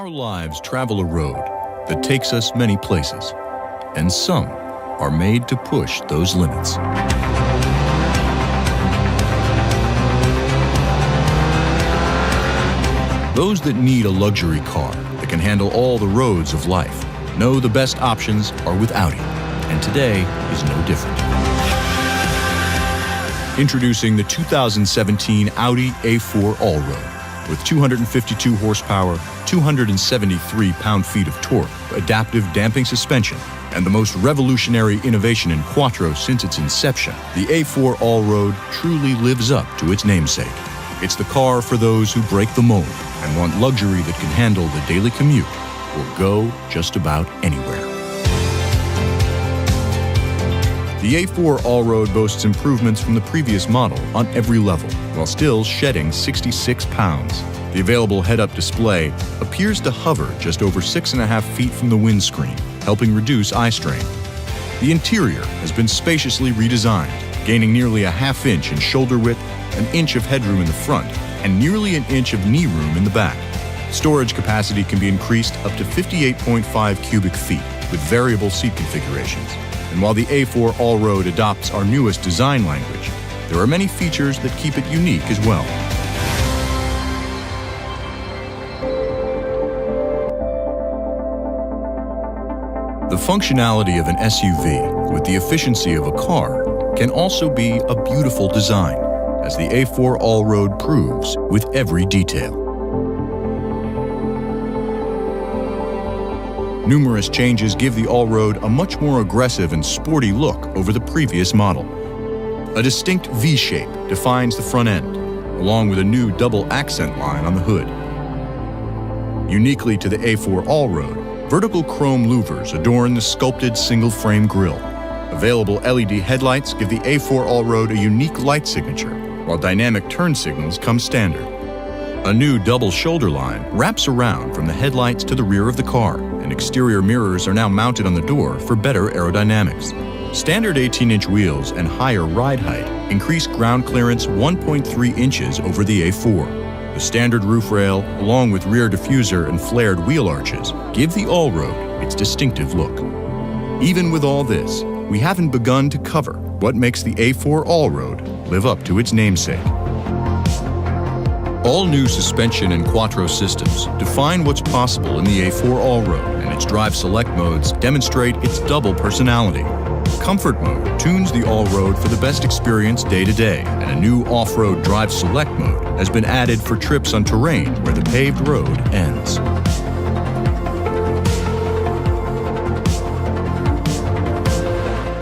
Our lives travel a road that takes us many places, and some are made to push those limits. Those that need a luxury car that can handle all the roads of life know the best options are with Audi, and today is no different. Introducing the 2017 Audi A4 Allroad. With 252 horsepower, 273 pound-feet of torque, adaptive damping suspension, and the most revolutionary innovation in Quattro since its inception, the A4 Allroad truly lives up to its namesake. It's the car for those who break the mold and want luxury that can handle the daily commute or go just about anywhere. The A4 Allroad boasts improvements from the previous model on every level, while still shedding 66 pounds. The available head-up display appears to hover just over 6.5 feet from the windscreen, helping reduce eye strain. The interior has been spaciously redesigned, gaining nearly a ½ inch in shoulder width, an inch of headroom in the front, and nearly an inch of knee room in the back. Storage capacity can be increased up to 58.5 cubic feet with variable seat configurations. And while the A4 Allroad adopts our newest design language, there are many features that keep it unique as well. The functionality of an SUV with the efficiency of a car can also be a beautiful design, as the A4 Allroad proves with every detail. Numerous changes give the Allroad a much more aggressive and sporty look over the previous model. A distinct V-shape defines the front end, along with a new double accent line on the hood. Uniquely to the A4 Allroad, vertical chrome louvers adorn the sculpted single-frame grille. Available LED headlights give the A4 Allroad a unique light signature, while dynamic turn signals come standard. A new double shoulder line wraps around from the headlights to the rear of the car, and exterior mirrors are now mounted on the door for better aerodynamics. Standard 18-inch wheels and higher ride height increase ground clearance 1.3 inches over the A4. The standard roof rail, along with rear diffuser and flared wheel arches, give the Allroad its distinctive look. Even with all this, we haven't begun to cover what makes the A4 Allroad live up to its namesake. All new suspension and Quattro systems define what's possible in the A4 Allroad, and its drive select modes demonstrate its double personality. Comfort mode tunes the Allroad for the best experience day to day, and a new off-road drive select mode has been added for trips on terrain where the paved road ends.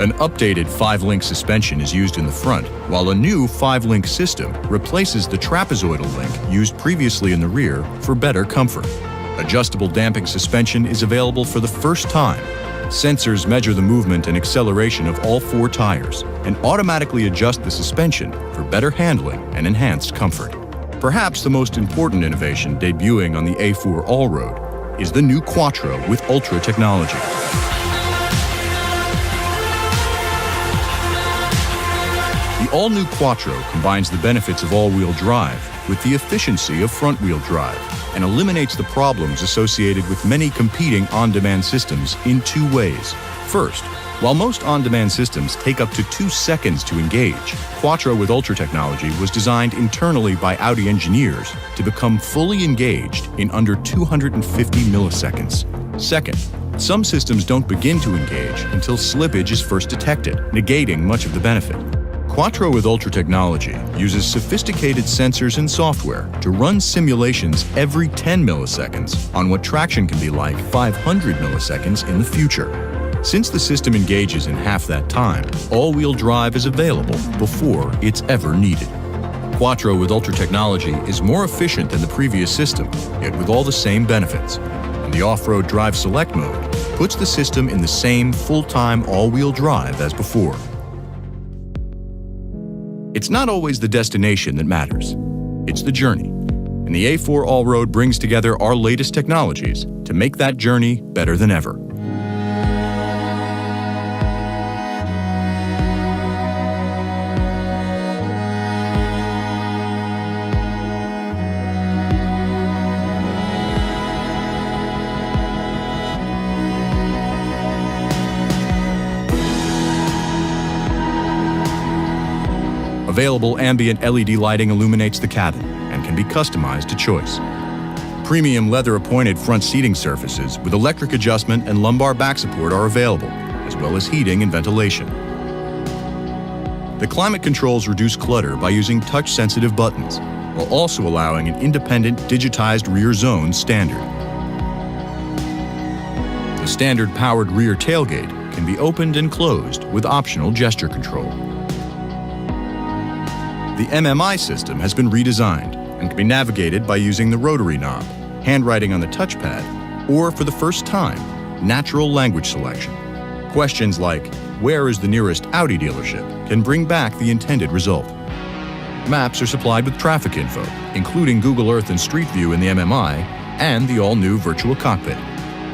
An updated 5-link suspension is used in the front, while a new 5-link system replaces the trapezoidal link used previously in the rear for better comfort. Adjustable damping suspension is available for the first time. Sensors measure the movement and acceleration of all 4 tires and automatically adjust the suspension for better handling and enhanced comfort. Perhaps the most important innovation debuting on the A4 Allroad is the new Quattro with Ultra technology. The all-new Quattro combines the benefits of all-wheel drive with the efficiency of front-wheel drive and eliminates the problems associated with many competing on-demand systems in 2 ways. First, while most on-demand systems take up to 2 seconds to engage, Quattro with Ultra technology was designed internally by Audi engineers to become fully engaged in under 250 milliseconds. Second, some systems don't begin to engage until slippage is first detected, negating much of the benefit. Quattro with Ultra technology uses sophisticated sensors and software to run simulations every 10 milliseconds on what traction can be like 500 milliseconds in the future. Since the system engages in half that time, all-wheel drive is available before it's ever needed. Quattro with Ultra technology is more efficient than the previous system, yet with all the same benefits. And the off-road drive select mode puts the system in the same full-time all-wheel drive as before. It's not always the destination that matters. It's the journey. And the A4 Allroad brings together our latest technologies to make that journey better than ever. Available ambient LED lighting illuminates the cabin and can be customized to choice. Premium leather-appointed front seating surfaces with electric adjustment and lumbar back support are available, as well as heating and ventilation. The climate controls reduce clutter by using touch-sensitive buttons, while also allowing an independent digitized rear zone standard. The standard powered rear tailgate can be opened and closed with optional gesture control. The MMI system has been redesigned and can be navigated by using the rotary knob, handwriting on the touchpad, or for the first time, natural language selection. Questions like, "Where is the nearest Audi dealership?" can bring back the intended result. Maps are supplied with traffic info, including Google Earth and Street View in the MMI, and the all-new virtual cockpit.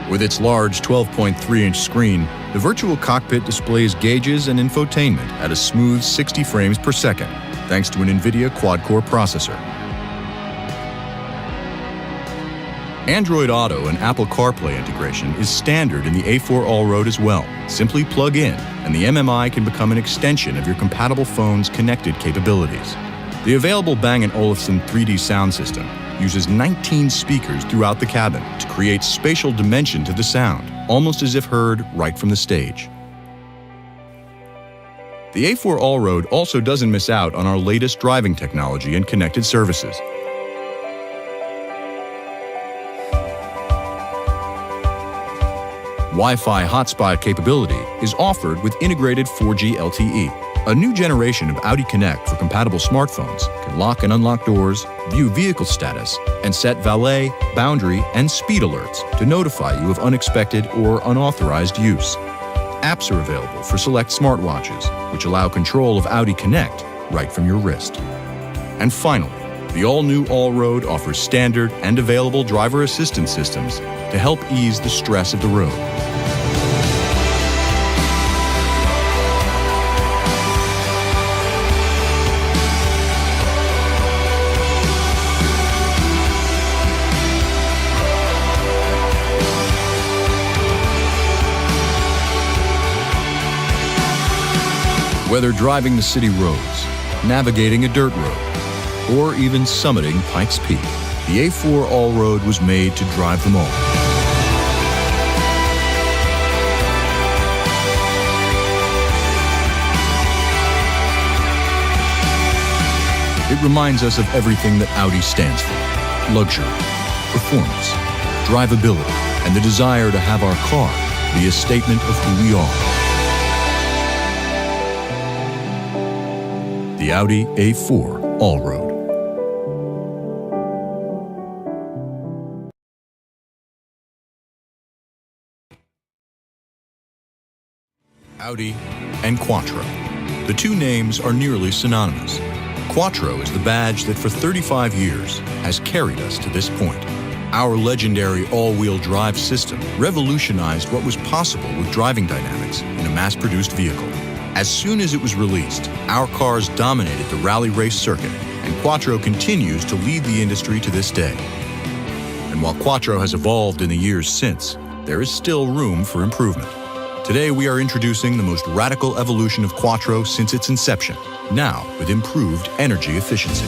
With its large 12.3-inch screen, the virtual cockpit displays gauges and infotainment at a smooth 60 frames per second, thanks to an NVIDIA quad-core processor. Android Auto and Apple CarPlay integration is standard in the A4 Allroad as well. Simply plug in, and the MMI can become an extension of your compatible phone's connected capabilities. The available Bang & Olufsen 3D sound system uses 19 speakers throughout the cabin to create spatial dimension to the sound, almost as if heard right from the stage. The A4 Allroad also doesn't miss out on our latest driving technology and connected services. Wi-Fi hotspot capability is offered with integrated 4G LTE. A new generation of Audi Connect for compatible smartphones can lock and unlock doors, view vehicle status, and set valet, boundary, and speed alerts to notify you of unexpected or unauthorized use. Apps are available for select smartwatches, which allow control of Audi Connect right from your wrist. And finally, the all-new Allroad offers standard and available driver assistance systems to help ease the stress of the road. Whether driving the city roads, navigating a dirt road, or even summiting Pikes Peak, the A4 Allroad was made to drive them all. It reminds us of everything that Audi stands for: luxury, performance, drivability, and the desire to have our car be a statement of who we are. The Audi A4 Allroad. Audi and Quattro. The two names are nearly synonymous. Quattro is the badge that for 35 years has carried us to this point. Our legendary all-wheel drive system revolutionized what was possible with driving dynamics in a mass-produced vehicle. As soon as it was released, our cars dominated the rally race circuit, and Quattro continues to lead the industry to this day. And while Quattro has evolved in the years since, there is still room for improvement. Today we are introducing the most radical evolution of Quattro since its inception, now with improved energy efficiency.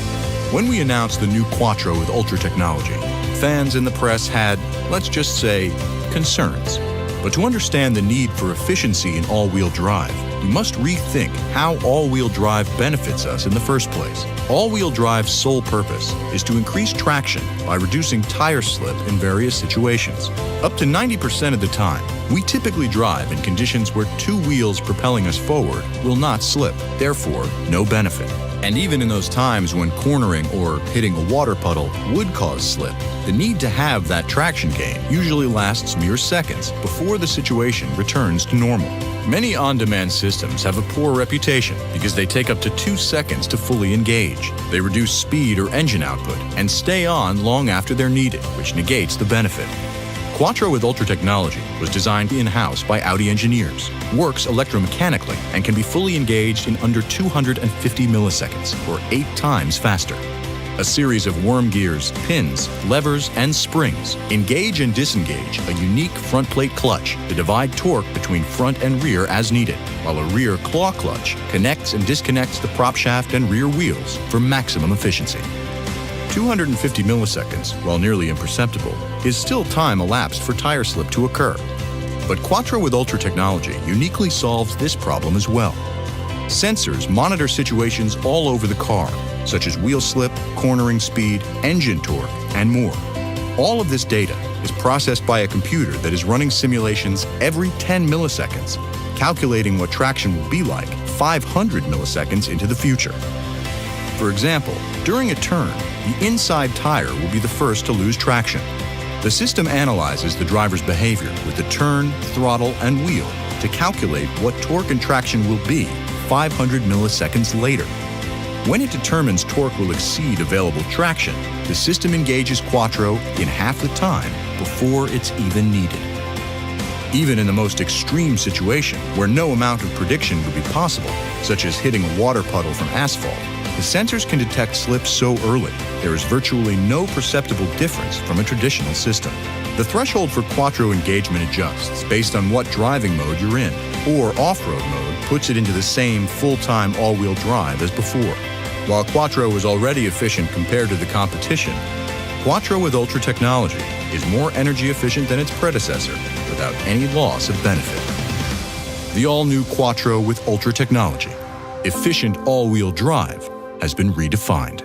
When we announced the new Quattro with Ultra technology, fans and the press had, let's just say, concerns. But to understand the need for efficiency in all-wheel drive, we must rethink how all-wheel drive benefits us in the first place. All-wheel drive's sole purpose is to increase traction by reducing tire slip in various situations. Up to 90% of the time, we typically drive in conditions where two wheels propelling us forward will not slip, therefore no benefit. And even in those times when cornering or hitting a water puddle would cause slip, the need to have that traction gain usually lasts mere seconds before the situation returns to normal. Many on-demand systems have a poor reputation because they take up to 2 seconds to fully engage. They reduce speed or engine output and stay on long after they're needed, which negates the benefit. Quattro with Ultra technology was designed in-house by Audi engineers, works electromechanically, and can be fully engaged in under 250 milliseconds, or 8 times faster. A series of worm gears, pins, levers, and springs engage and disengage a unique front plate clutch to divide torque between front and rear as needed, while a rear claw clutch connects and disconnects the prop shaft and rear wheels for maximum efficiency. 250 milliseconds, while nearly imperceptible, is still time elapsed for tire slip to occur. But Quattro with Ultra technology uniquely solves this problem as well. Sensors monitor situations all over the car, such as wheel slip, cornering speed, engine torque, and more. All of this data is processed by a computer that is running simulations every 10 milliseconds, calculating what traction will be like 500 milliseconds into the future. For example, during a turn, the inside tire will be the first to lose traction. The system analyzes the driver's behavior with the turn, throttle, and wheel to calculate what torque and traction will be 500 milliseconds later. When it determines torque will exceed available traction, the system engages Quattro in half the time before it's even needed. Even in the most extreme situation, where no amount of prediction would be possible, such as hitting a water puddle from asphalt, the sensors can detect slips so early, there is virtually no perceptible difference from a traditional system. The threshold for Quattro engagement adjusts based on what driving mode you're in, or off-road mode puts it into the same full-time all-wheel drive as before. While Quattro is already efficient compared to the competition, Quattro with Ultra technology is more energy efficient than its predecessor without any loss of benefit. The all-new Quattro with Ultra technology, efficient all-wheel drive, has been redefined.